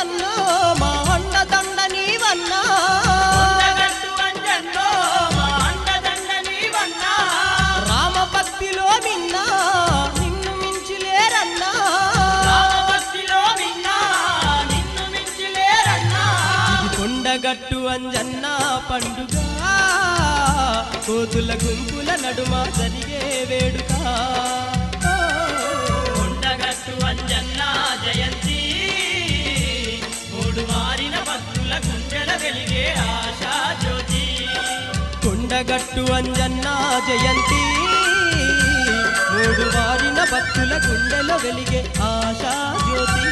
అంజన్నో మా అండదండ నీవన్నా కొండగట్టు అంజన్నో మా అండదండ నీవన్నా రామభక్తిలో మిన్నా నిన్ను మించి లేరన్నా రామభక్తిలో మిన్నా నిన్ను మించి లేరన్నా ఇది కొండగట్టు అంజన్న పండుగ కోతుల గుంపుల నడుమ జరిగే వేడుక కొండగట్టు అంజన్న జయంతి మూడు మారిన భక్తుల గుండెల వెలిగే ఆశా జ్యోతి కొండగట్టు అంజన్న జయంతి మూడు వారిన భక్తుల గుండెలో వెలిగే ఆశా జ్యోతి